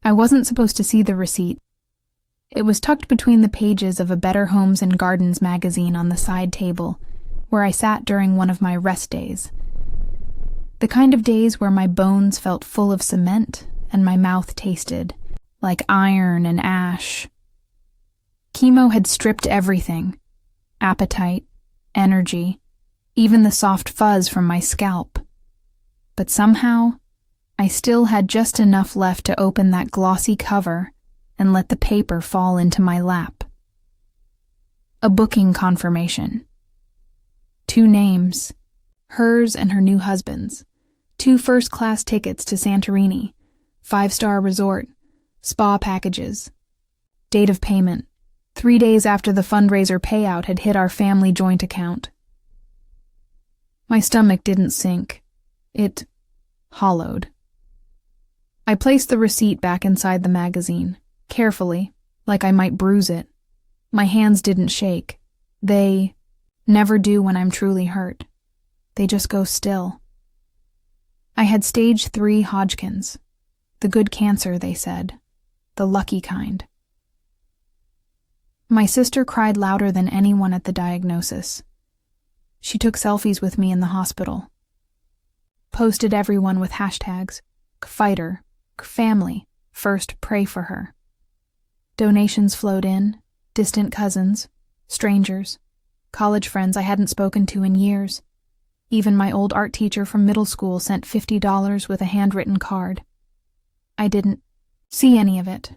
I wasn't supposed to see the receipt. It was tucked between the pages of a Better Homes and Gardens magazine on the side table, where I sat during one of my rest days. The kind of days where my bones felt full of cement and my mouth tasted like iron and ash. Chemo had stripped everything: appetite, energy, even the soft fuzz from my scalp. But somehow, I still had just enough left to open that glossy cover and let the paper fall into my lap. A booking confirmation. 2 names, hers and her new husband's. 2 first-class tickets to Santorini, 5-star resort, spa packages. Date of payment, 3 days after the fundraiser payout had hit our family joint account. My stomach didn't sink. It hollowed. I placed the receipt back inside the magazine, carefully, like I might bruise it. My hands didn't shake. They never do when I'm truly hurt. They just go still. I had stage 3 Hodgkin's. The good cancer, they said. The lucky kind. My sister cried louder than anyone at the diagnosis. She took selfies with me in the hospital. Posted everyone with hashtags: fighter, family, first pray for her. Donations flowed in, distant cousins, strangers, college friends I hadn't spoken to in years. Even my old art teacher from middle school sent $50 with a handwritten card. I didn't see any of it.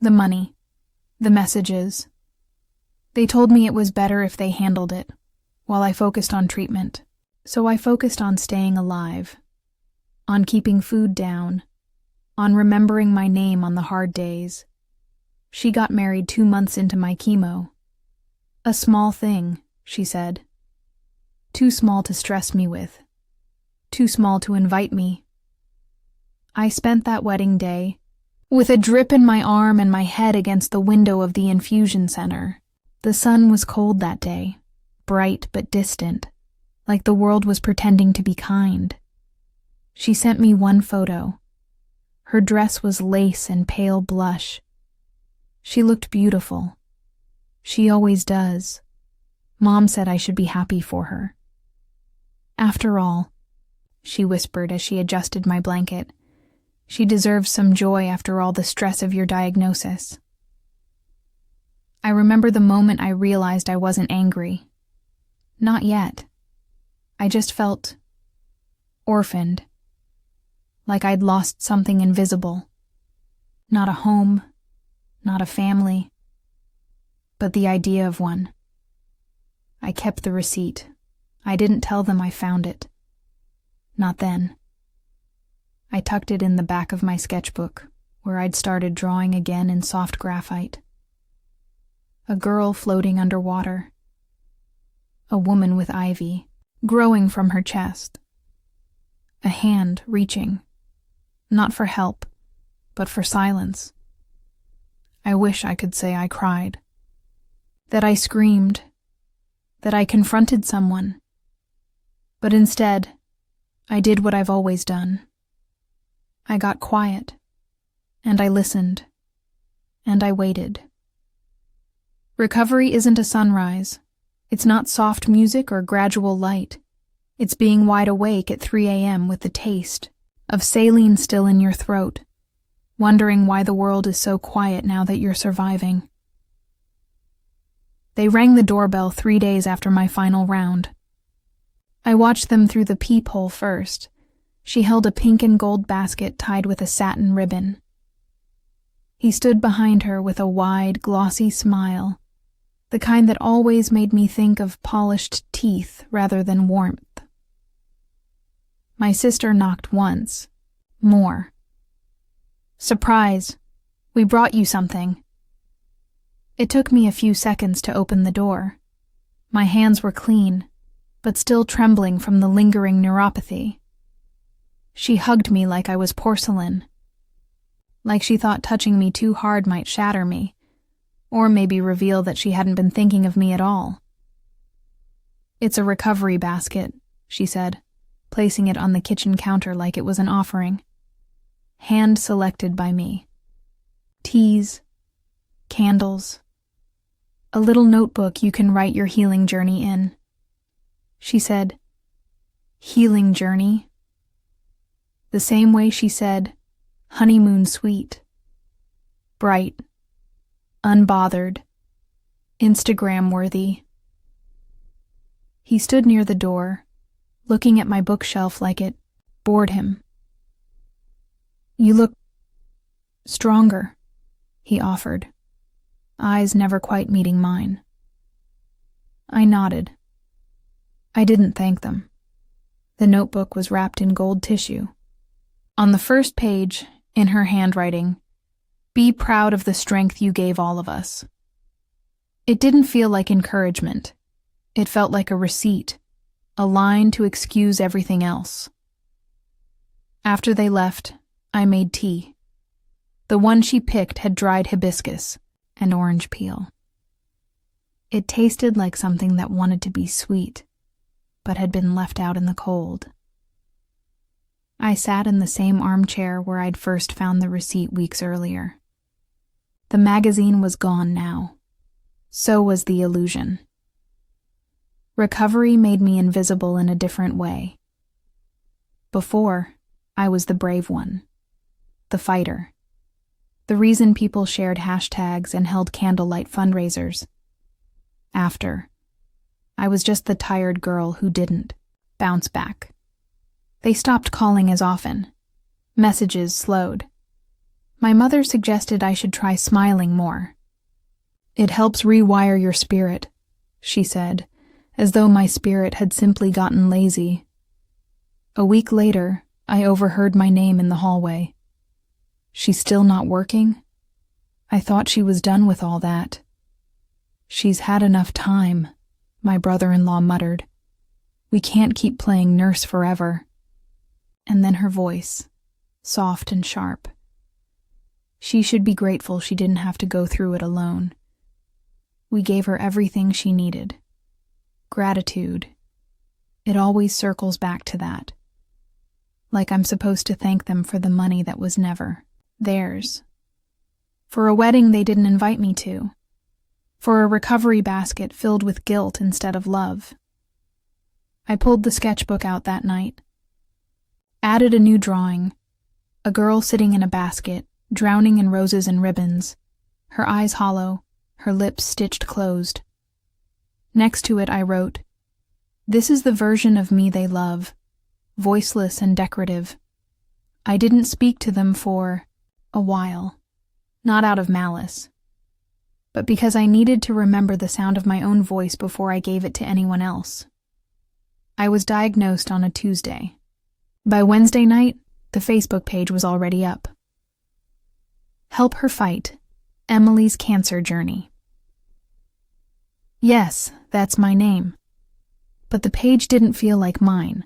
The money, the messages. They told me it was better if they handled it, while I focused on treatment. So I focused on staying alive, on keeping food down, on remembering my name on the hard days. She got married 2 months into my chemo. A small thing, she said. Too small to stress me with. Too small to invite me. I spent that wedding day with a drip in my arm and my head against the window of the infusion center. The sun was cold that day, bright but distant, like the world was pretending to be kind. She sent me one photo. Her dress was lace and pale blush. She looked beautiful. She always does. Mom said I should be happy for her. After all, she whispered as she adjusted my blanket, she deserves some joy after all the stress of your diagnosis. I remember the moment I realized I wasn't angry. Not yet. I just felt orphaned, like I'd lost something invisible. Not a home, not a family, but the idea of one. I kept the receipt. I didn't tell them I found it. Not then. I tucked it in the back of my sketchbook, where I'd started drawing again in soft graphite. A girl floating underwater. A woman with ivy growing from her chest. A hand reaching, not for help, but for silence. I wish I could say I cried, that I screamed, that I confronted someone. But instead, I did what I've always done. I got quiet, and I listened, and I waited. Recovery isn't a sunrise. It's not soft music or gradual light. It's being wide awake at 3 a.m. with the taste of saline still in your throat, wondering why the world is so quiet now that you're surviving. They rang the doorbell 3 days after my final round. I watched them through the peephole first. She held a pink and gold basket tied with a satin ribbon. He stood behind her with a wide, glossy smile, the kind that always made me think of polished teeth rather than warmth. My sister knocked once. More. Surprise! We brought you something. It took me a few seconds to open the door. My hands were clean, but still trembling from the lingering neuropathy. She hugged me like I was porcelain, like she thought touching me too hard might shatter me, or maybe reveal that she hadn't been thinking of me at all. It's a recovery basket, she said, placing it on the kitchen counter like it was an offering. Hand-selected by me. teas, candles, a little notebook you can write your healing journey in. She said, "Healing journey?" The same way she said, "honeymoon suite." Bright, unbothered, Instagram-worthy. He stood near the door, looking at my bookshelf like it bored him. "You look stronger," he offered, eyes never quite meeting mine. I nodded. I didn't thank them. The notebook was wrapped in gold tissue. On the first page, in her handwriting, "Be proud of the strength you gave all of us." It didn't feel like encouragement. It felt like a receipt, a line to excuse everything else. After they left, I made tea. The one she picked had dried hibiscus and orange peel. It tasted like something that wanted to be sweet, but had been left out in the cold. I sat in the same armchair where I'd first found the receipt weeks earlier. The magazine was gone now. So was the illusion. Recovery made me invisible in a different way. Before, I was the brave one, the fighter, the reason people shared hashtags and held candlelight fundraisers. After, I was just the tired girl who didn't bounce back. They stopped calling as often. Messages slowed. My mother suggested I should try smiling more. "It helps rewire your spirit," she said, as though my spirit had simply gotten lazy. A week later, I overheard my name in the hallway. "She's still not working?" I thought she was done with all that. "She's had enough time," my brother-in-law muttered. "We can't keep playing nurse forever." And then her voice, soft and sharp. She should be grateful she didn't have to go through it alone. We gave her everything she needed. Gratitude. It always circles back to that. Like I'm supposed to thank them for the money that was never theirs. For a wedding they didn't invite me to. For a recovery basket filled with guilt instead of love. I pulled the sketchbook out that night. Added a new drawing. A girl sitting in a basket, drowning in roses and ribbons. Her eyes hollow, her lips stitched closed. Next to it I wrote, "This is the version of me they love, voiceless and decorative. I didn't speak to them for a while, not out of malice, but because I needed to remember the sound of my own voice before I gave it to anyone else." I was diagnosed on a Tuesday. By Wednesday night, the Facebook page was already up. Help her fight, Emily's cancer journey. Yes, that's my name. But the page didn't feel like mine.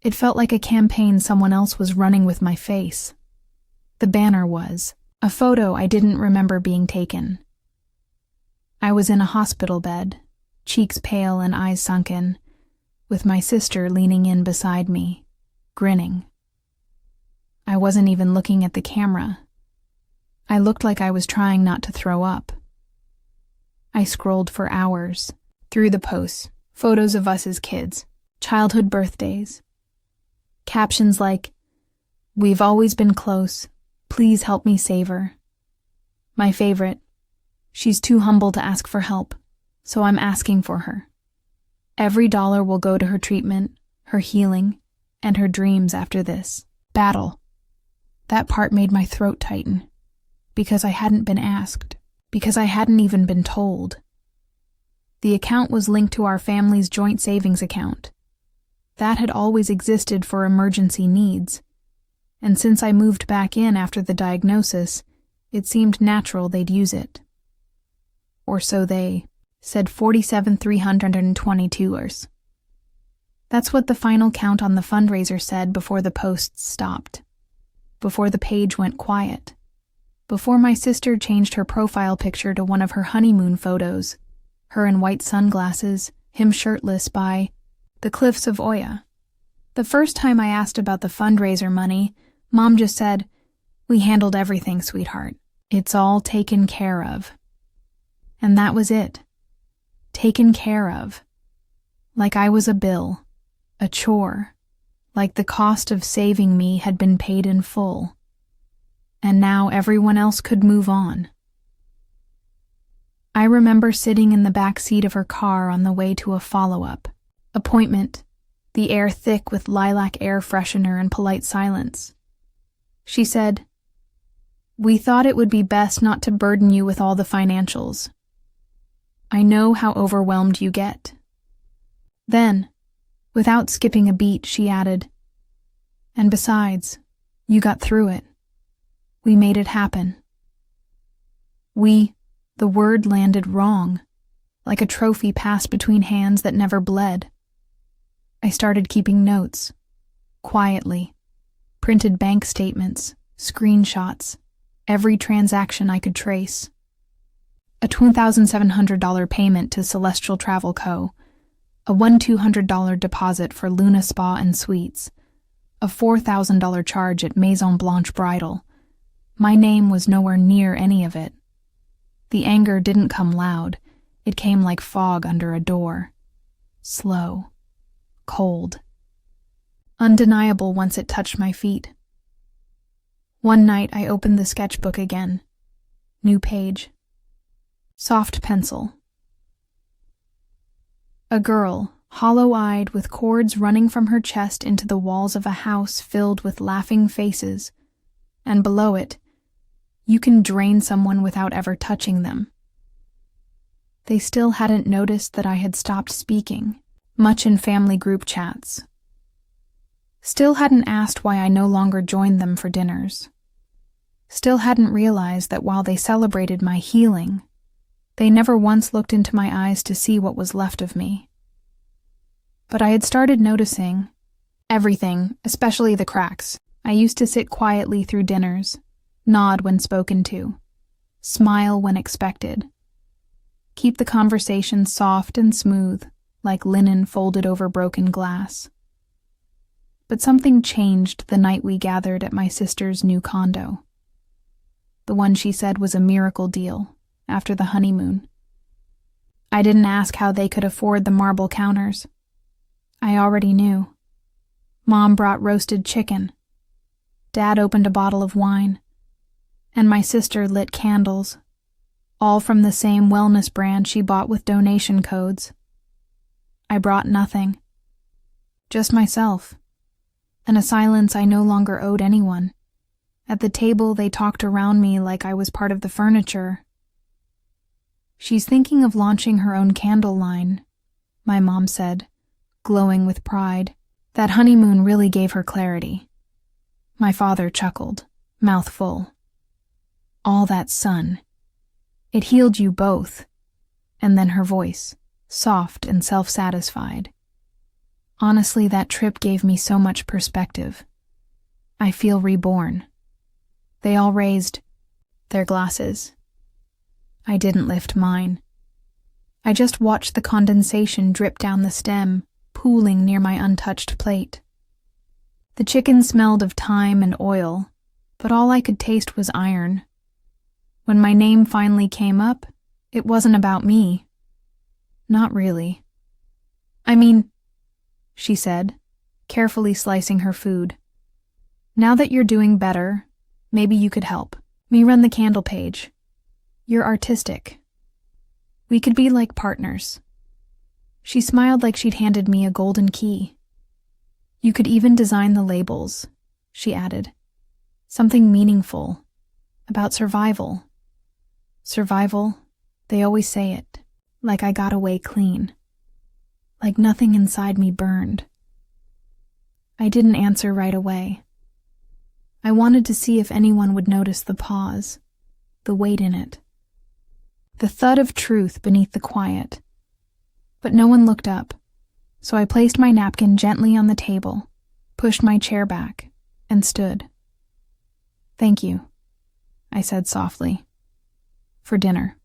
It felt like a campaign someone else was running with my face. The banner was a photo I didn't remember being taken. I was in a hospital bed, cheeks pale and eyes sunken, with my sister leaning in beside me, grinning. I wasn't even looking at the camera. I looked like I was trying not to throw up. I scrolled for hours, through the posts, photos of us as kids, childhood birthdays. Captions like, "We've always been close, please help me save her." My favorite, "She's too humble to ask for help, so I'm asking for her. Every dollar will go to her treatment, her healing, and her dreams after this battle." That part made my throat tighten, because I hadn't been asked, because I hadn't even been told. The account was linked to our family's joint savings account. That had always existed for emergency needs, and since I moved back in after the diagnosis, it seemed natural they'd use it. Or so they said. 47,322ers. That's what the final count on the fundraiser said before the posts stopped, before the page went quiet, before my sister changed her profile picture to one of her honeymoon photos, her in white sunglasses, him shirtless by the cliffs of Oya. The first time I asked about the fundraiser money, Mom just said, "We handled everything, sweetheart. It's all taken care of. And that was it. Taken care of. Like I was a bill, a chore, like the cost of saving me had been paid in full. And now everyone else could move on. I remember sitting in the back seat of her car on the way to a follow-up appointment, the air thick with lilac air freshener and polite silence. She said, "We thought it would be best not to burden you with all the financials. I know how overwhelmed you get." Then, without skipping a beat, she added, "And besides, you got through it. We made it happen." The word landed wrong, like a trophy passed between hands that never bled. I started keeping notes, quietly, printed bank statements, screenshots, every transaction I could trace. A $2,700 payment to Celestial Travel Co., a $1,200 deposit for Luna Spa and Suites, a $4,000 charge at Maison Blanche Bridal. My name was nowhere near any of it. The anger didn't come loud. It came like fog under a door. Slow. Cold. Undeniable once it touched my feet. One night I opened the sketchbook again. New page. Soft pencil. A girl, hollow-eyed with cords running from her chest into the walls of a house filled with laughing faces, and below it, "You can drain someone without ever touching them." They still hadn't noticed that I had stopped speaking, much in family group chats. Still hadn't asked why I no longer joined them for dinners. Still hadn't realized that while they celebrated my healing, they never once looked into my eyes to see what was left of me. But I had started noticing everything, especially the cracks. I used to sit quietly through dinners, nod when spoken to, smile when expected, keep the conversation soft and smooth, like linen folded over broken glass. But something changed the night we gathered at my sister's new condo. The one she said was a miracle deal, after the honeymoon. I didn't ask how they could afford the marble counters. I already knew. Mom brought roasted chicken. Dad opened a bottle of wine. And my sister lit candles, all from the same wellness brand she bought with donation codes. I brought nothing. Just myself, and a silence I no longer owed anyone. At the table, they talked around me like I was part of the furniture. "She's thinking of launching her own candle line," my mom said, glowing with pride. That honeymoon really gave her clarity. My father chuckled, mouth full. "All that sun. It healed you both." And then her voice, soft and self-satisfied. Honestly, that trip gave me so much perspective. I feel reborn. They all raised their glasses. I didn't lift mine. I just watched the condensation drip down the stem, pooling near my untouched plate. The chicken smelled of thyme and oil, but all I could taste was iron. When my name finally came up, it wasn't about me. Not really. "I mean," she said, carefully slicing her food, "now that you're doing better, maybe you could help me run the candle page. You're artistic. We could be like partners." She smiled like she'd handed me a golden key. "You could even design the labels," she added. "Something meaningful, about survival." Survival, they always say it, like I got away clean. Like nothing inside me burned. I didn't answer right away. I wanted to see if anyone would notice the pause, the weight in it, the thud of truth beneath the quiet. But no one looked up, so I placed my napkin gently on the table, pushed my chair back, and stood. "Thank you," I said softly. "For dinner."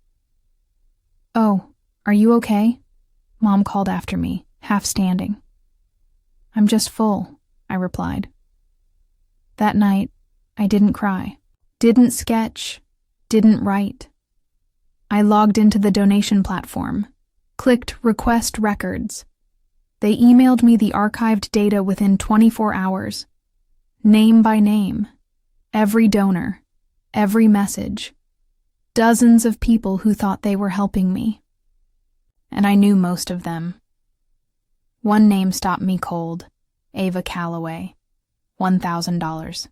"Oh, are you okay?" Mom called after me, half standing. "I'm just full," I replied. That night, I didn't cry, didn't sketch, didn't write. I logged into the donation platform, clicked Request Records. They emailed me the archived data within 24 hours, name by name, every donor, every message, dozens of people who thought they were helping me. And I knew most of them. One name stopped me cold, Ava Calloway, $1,000.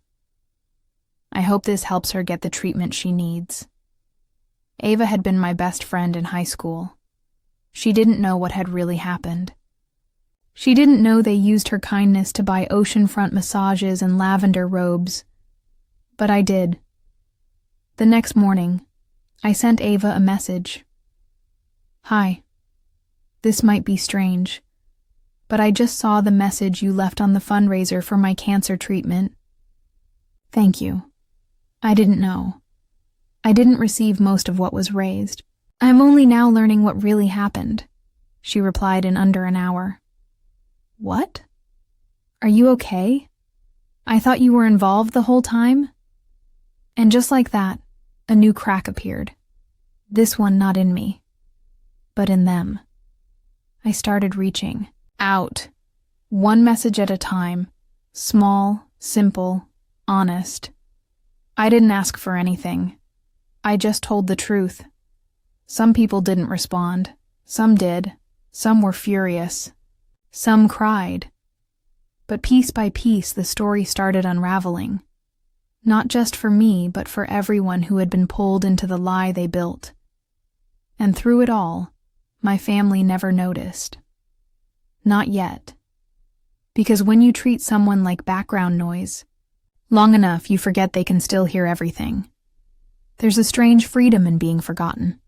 I hope this helps her get the treatment she needs. Ava had been my best friend in high school. She didn't know what had really happened. She didn't know they used her kindness to buy oceanfront massages and lavender robes. But I did. The next morning, I sent Ava a message. Hi. This might be strange, but I just saw the message you left on the fundraiser for my cancer treatment. Thank you. I didn't know. I didn't receive most of what was raised. I'm only now learning what really happened, she replied in under an hour. What? Are you okay? I thought you were involved the whole time? And just like that, a new crack appeared. This one not in me, but in them. I started reaching out, one message at a time, small, simple, honest. I didn't ask for anything. I just told the truth. Some people didn't respond. Some did. Some were furious. Some cried. But piece by piece, the story started unraveling. Not just for me, but for everyone who had been pulled into the lie they built. And through it all, my family never noticed. Not yet. Because when you treat someone like background noise, long enough you forget they can still hear everything. There's a strange freedom in being forgotten.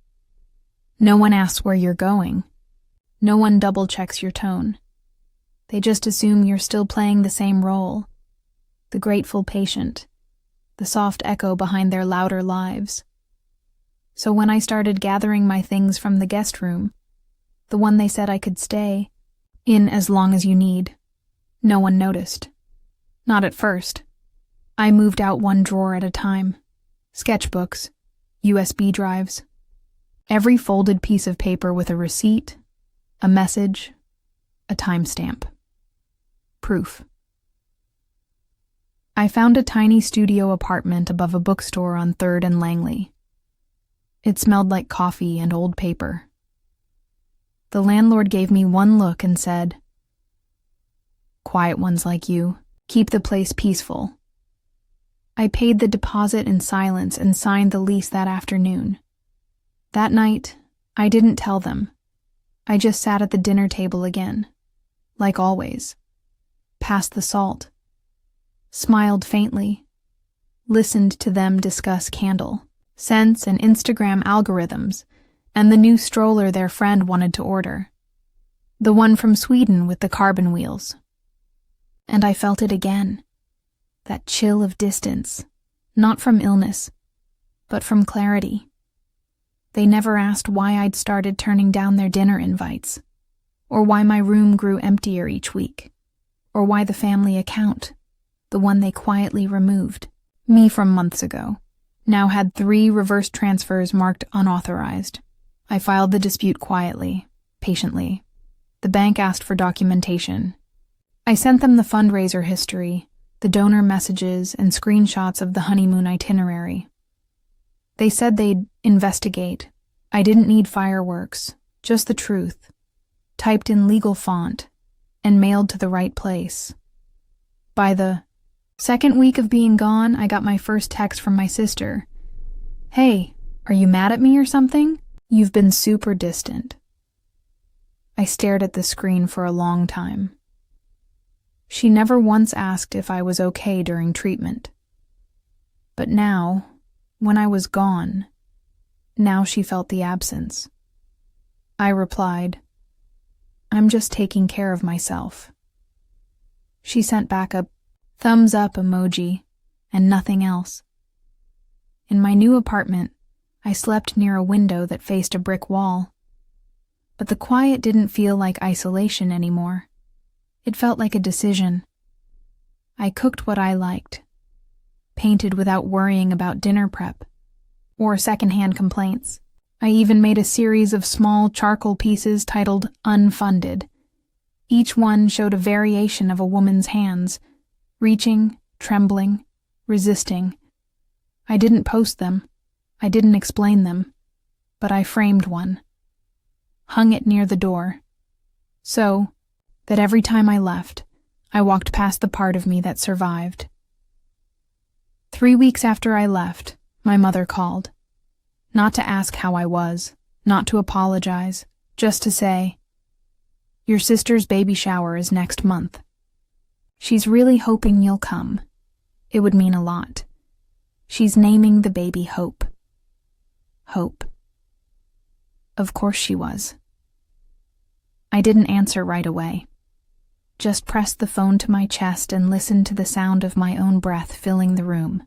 No one asks where you're going. No one double-checks your tone. They just assume you're still playing the same role, the grateful patient, the soft echo behind their louder lives. So when I started gathering my things from the guest room, the one they said I could stay in as long as you need, no one noticed. Not at first. I moved out one drawer at a time. Sketchbooks, USB drives, every folded piece of paper with a receipt, a message, a timestamp. Proof. I found a tiny studio apartment above a bookstore on 3rd and Langley. It smelled like coffee and old paper. The landlord gave me one look and said, "Quiet ones like you, keep the place peaceful." I paid the deposit in silence and signed the lease that afternoon. That night, I didn't tell them. I just sat at the dinner table again, like always, passed the salt, smiled faintly, listened to them discuss candle, scents and Instagram algorithms, and the new stroller their friend wanted to order. The one from Sweden with the carbon wheels. And I felt it again. That chill of distance, not from illness, but from clarity. They never asked why I'd started turning down their dinner invites, or why my room grew emptier each week, or why the family account, the one they quietly removed, me from months ago, now had 3 reverse transfers marked unauthorized. I filed the dispute quietly, patiently. The bank asked for documentation. I sent them the fundraiser history, the donor messages, and screenshots of the honeymoon itinerary. They said they'd investigate. I didn't need fireworks, just the truth, typed in legal font, and mailed to the right place. By the 2nd week of being gone, I got my first text from my sister. "Hey, are you mad at me or something? You've been super distant." I stared at the screen for a long time. She never once asked if I was okay during treatment. But now, when I was gone, now she felt the absence. I replied, "I'm just taking care of myself." She sent back a thumbs up emoji and nothing else. In my new apartment, I slept near a window that faced a brick wall. But the quiet didn't feel like isolation anymore. It felt like a decision. I cooked what I liked, painted without worrying about dinner prep, or secondhand complaints. I even made a series of small charcoal pieces titled Unfunded. Each one showed a variation of a woman's hands, reaching, trembling, resisting. I didn't post them. I didn't explain them. But I framed one. Hung it near the door. So that every time I left, I walked past the part of me that survived. 3 weeks after I left, my mother called. Not to ask how I was, not to apologize, just to say, "Your sister's baby shower is next month. She's really hoping you'll come. It would mean a lot. She's naming the baby Hope." Hope. Of course she was. I didn't answer right away. Just pressed the phone to my chest and listened to the sound of my own breath filling the room.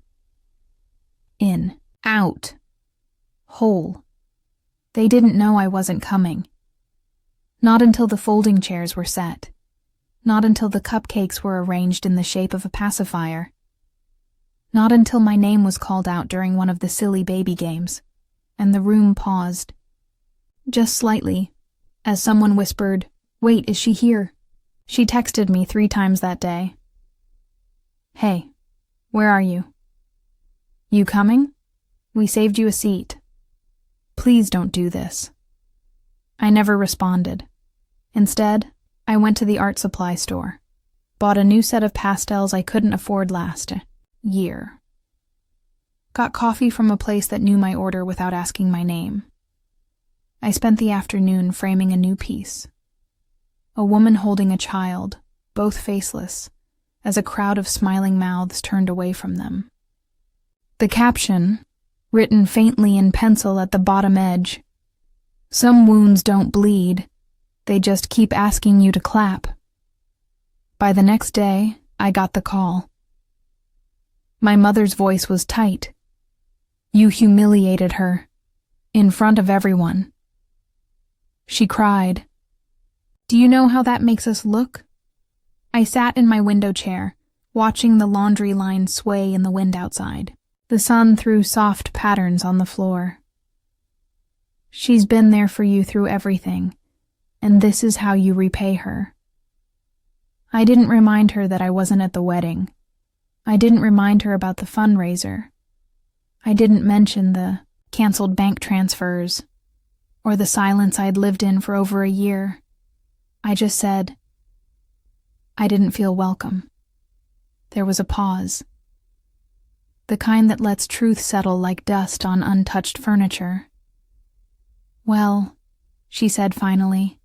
In, out, whole. They didn't know I wasn't coming. Not until the folding chairs were set. Not until the cupcakes were arranged in the shape of a pacifier. Not until my name was called out during one of the silly baby games, and the room paused. Just slightly, as someone whispered, "Wait, is she here?" She texted me 3 times that day. "Hey, where are you? You coming? We saved you a seat. Please don't do this." I never responded. Instead, I went to the art supply store, bought a new set of pastels I couldn't afford last year. Got coffee from a place that knew my order without asking my name. I spent the afternoon framing a new piece. A woman holding a child, both faceless, as a crowd of smiling mouths turned away from them. The caption, written faintly in pencil at the bottom edge, "Some wounds don't bleed, they just keep asking you to clap." By the next day, I got the call. My mother's voice was tight. "You humiliated her, in front of everyone." She cried. "Do you know how that makes us look?" I sat in my window chair, watching the laundry line sway in the wind outside. The sun threw soft patterns on the floor. "She's been there for you through everything, and this is how you repay her." I didn't remind her that I wasn't at the wedding. I didn't remind her about the fundraiser. I didn't mention the canceled bank transfers or the silence I'd lived in for over a year. I just said, I didn't feel welcome. There was a pause. The kind that lets truth settle like dust on untouched furniture. "Well," she said finally,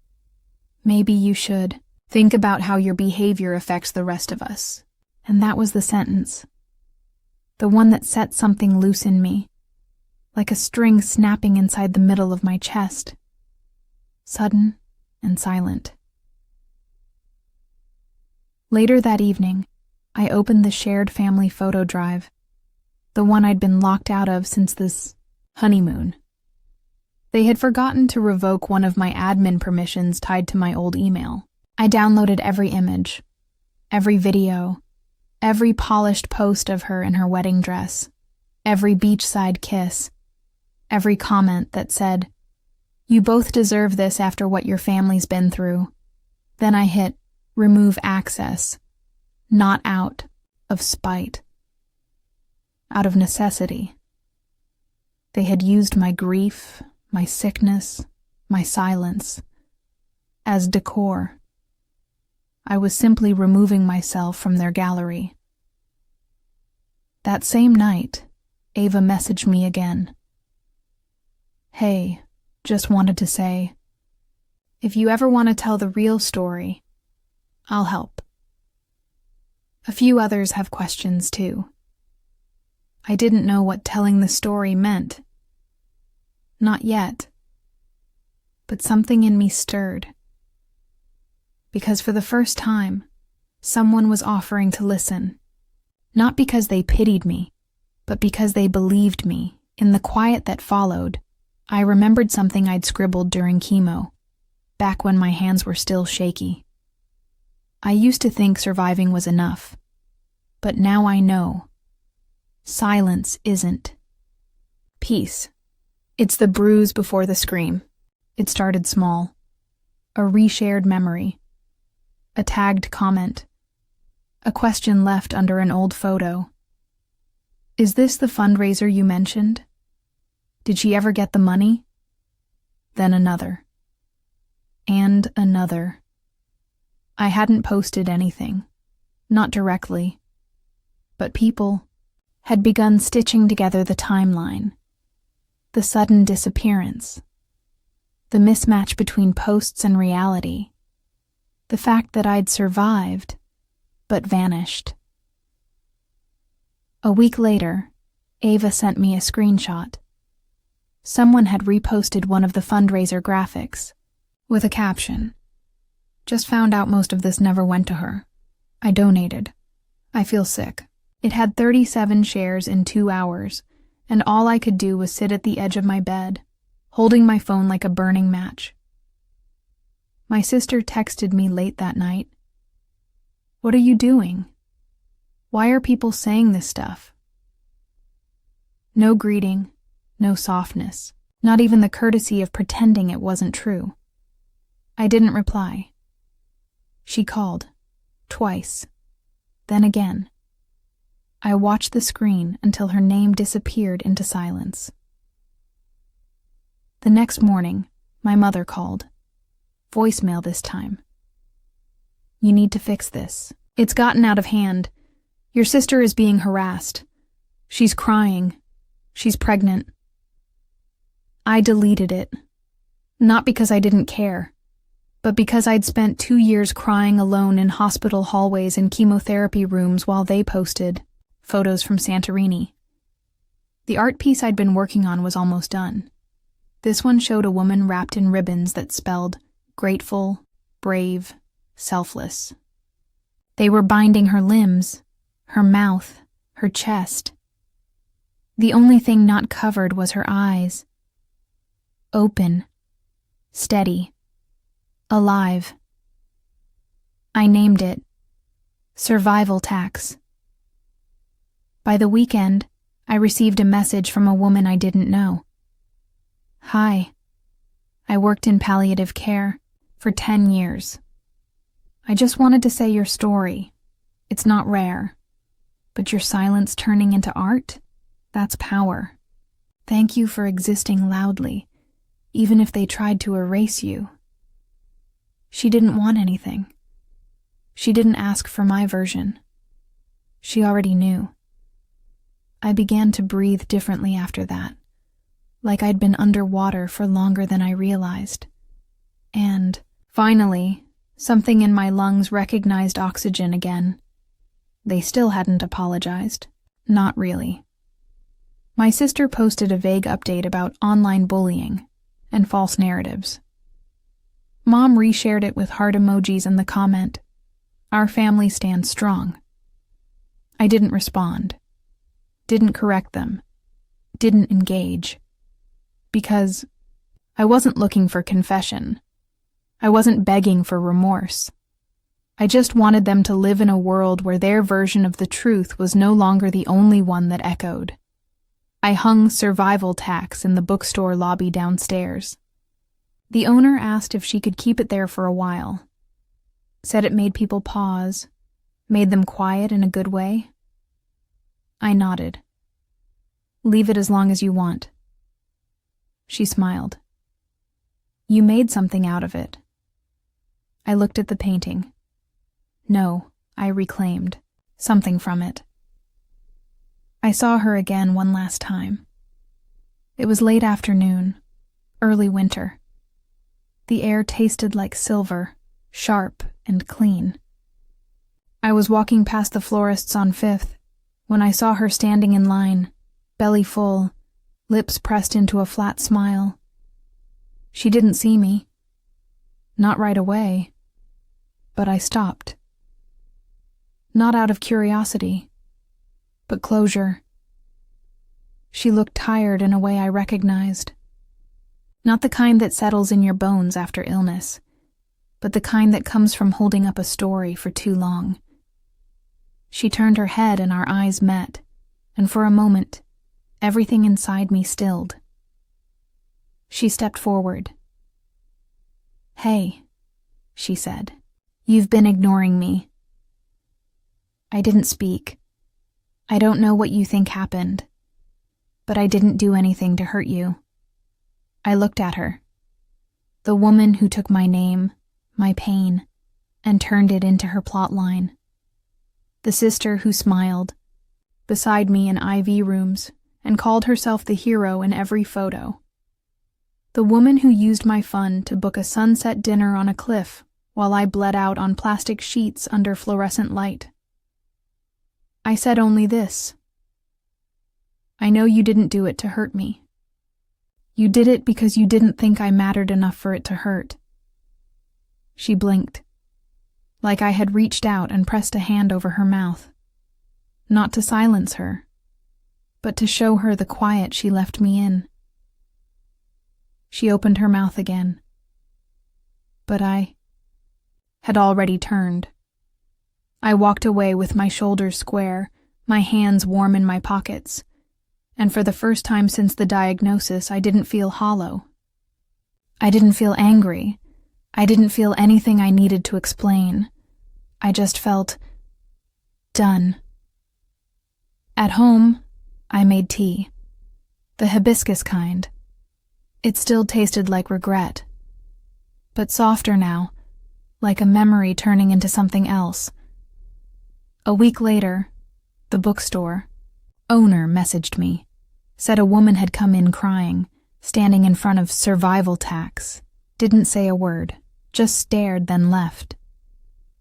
"maybe you should think about how your behavior affects the rest of us." And that was the sentence. The one that set something loose in me, like a string snapping inside the middle of my chest. Sudden and silent. Later that evening, I opened the shared family photo drive, the one I'd been locked out of since this honeymoon. They had forgotten to revoke one of my admin permissions tied to my old email. I downloaded every image, every video, every polished post of her in her wedding dress, every beachside kiss, every comment that said, "You both deserve this after what your family's been through." Then I hit remove access, not out of spite, out of necessity. They had used my grief, my sickness, my silence as decor. I was simply removing myself from their gallery. That same night, Ava messaged me again. "Hey, just wanted to say, if you ever want to tell the real story, I'll help." A few others have questions too. I didn't know what telling the story meant. Not yet. But something in me stirred. Because for the first time, someone was offering to listen. Not because they pitied me, but because they believed me. In the quiet that followed, I remembered something I'd scribbled during chemo, back when my hands were still shaky. I used to think surviving was enough, but now I know. Silence isn't. Peace. It's the bruise before the scream. It started small. A reshared memory. A tagged comment. A question left under an old photo. Is this the fundraiser you mentioned? Did she ever get the money? Then another. And another. I hadn't posted anything. Not directly. But people had begun stitching together the timeline. The sudden disappearance. The mismatch between posts and reality. The fact that I'd survived, but vanished. A week later, Ava sent me a screenshot. Someone had reposted one of the fundraiser graphics, with a caption. Just found out most of this never went to her. I donated. I feel sick. It had 37 shares in 2 hours, and all I could do was sit at the edge of my bed, holding my phone like a burning match. My sister texted me late that night. What are you doing? Why are people saying this stuff? No greeting, no softness, not even the courtesy of pretending it wasn't true. I didn't reply. She called, twice, then again. I watched the screen until her name disappeared into silence. The next morning, my mother called. Voicemail this time. You need to fix this. It's gotten out of hand. Your sister is being harassed. She's crying. She's pregnant. I deleted it. Not because I didn't care, but because I'd spent 2 years crying alone in hospital hallways and chemotherapy rooms while they posted photos from Santorini. The art piece I'd been working on was almost done. This one showed a woman wrapped in ribbons that spelled grateful, brave, selfless. They were binding her limbs, her mouth, her chest. The only thing not covered was her eyes. Open, steady, alive. I named it Survival Tax. By the weekend, I received a message from a woman I didn't know. Hi. I worked in palliative care for 10 years. I just wanted to say your story. It's not rare. But your silence turning into art? That's power. Thank you for existing loudly, even if they tried to erase you. She didn't want anything. She didn't ask for my version. She already knew. I began to breathe differently after that, like I'd been underwater for longer than I realized. And, finally, something in my lungs recognized oxygen again. They still hadn't apologized. Not really. My sister posted a vague update about online bullying and false narratives. Mom reshared it with heart emojis and the comment, "Our family stands strong." I didn't respond. Didn't correct them. Didn't engage. Because I wasn't looking for confession. I wasn't begging for remorse. I just wanted them to live in a world where their version of the truth was no longer the only one that echoed. I hung Survival Tax in the bookstore lobby downstairs. The owner asked if she could keep it there for a while. Said it made people pause, made them quiet in a good way. I nodded. Leave it as long as you want. She smiled. You made something out of it. I looked at the painting. No, I reclaimed something from it. I saw her again one last time. It was late afternoon, early winter. The air tasted like silver, sharp and clean. I was walking past the florist's on 5th when I saw her standing in line, belly full, lips pressed into a flat smile. She didn't see me. Not right away, but I stopped. Not out of curiosity, but closure. She looked tired in a way I recognized. Not the kind that settles in your bones after illness, but the kind that comes from holding up a story for too long. She turned her head and our eyes met, and for a moment, Everything inside me stilled. She stepped forward. "Hey," she said. "You've been ignoring me." I didn't speak. I don't know what you think happened, but I didn't do anything to hurt you. I looked at her. The woman who took my name, my pain, and turned it into her plot line. The sister who smiled beside me in IV rooms and called herself the hero in every photo. The woman who used my fund to book a sunset dinner on a cliff while I bled out on plastic sheets under fluorescent light. I said only this: "I know you didn't do it to hurt me. You did it because you didn't think I mattered enough for it to hurt." She blinked, like I had reached out and pressed a hand over her mouth, not to silence her, but to show her the quiet she left me in. She opened her mouth again, but I had already turned. I walked away with my shoulders square, my hands warm in my pockets, and for the first time since the diagnosis, I didn't feel hollow. I didn't feel angry. I didn't feel anything I needed to explain. I just felt done. At home, I made tea, the hibiscus kind. It still tasted like regret, but softer now, like a memory turning into something else. A week later, the bookstore owner messaged me, said a woman had come in crying, standing in front of survival tax, didn't say a word, just stared, then left.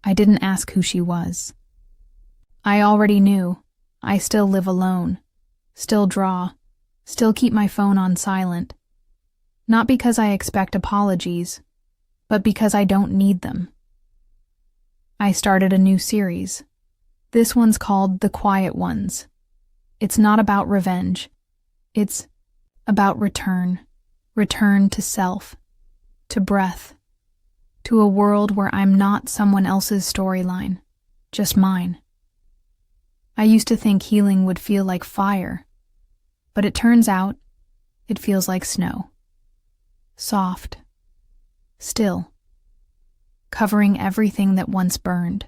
I didn't ask who she was. I already knew. I still live alone, still draw, still keep my phone on silent. Not because I expect apologies, but because I don't need them. I started a new series. This one's called The Quiet Ones. It's not about revenge. It's about return to self, to breath, to a world where I'm not someone else's storyline, just mine. I used to think healing would feel like fire, but it turns out it feels like snow. Soft, still, covering everything that once burned.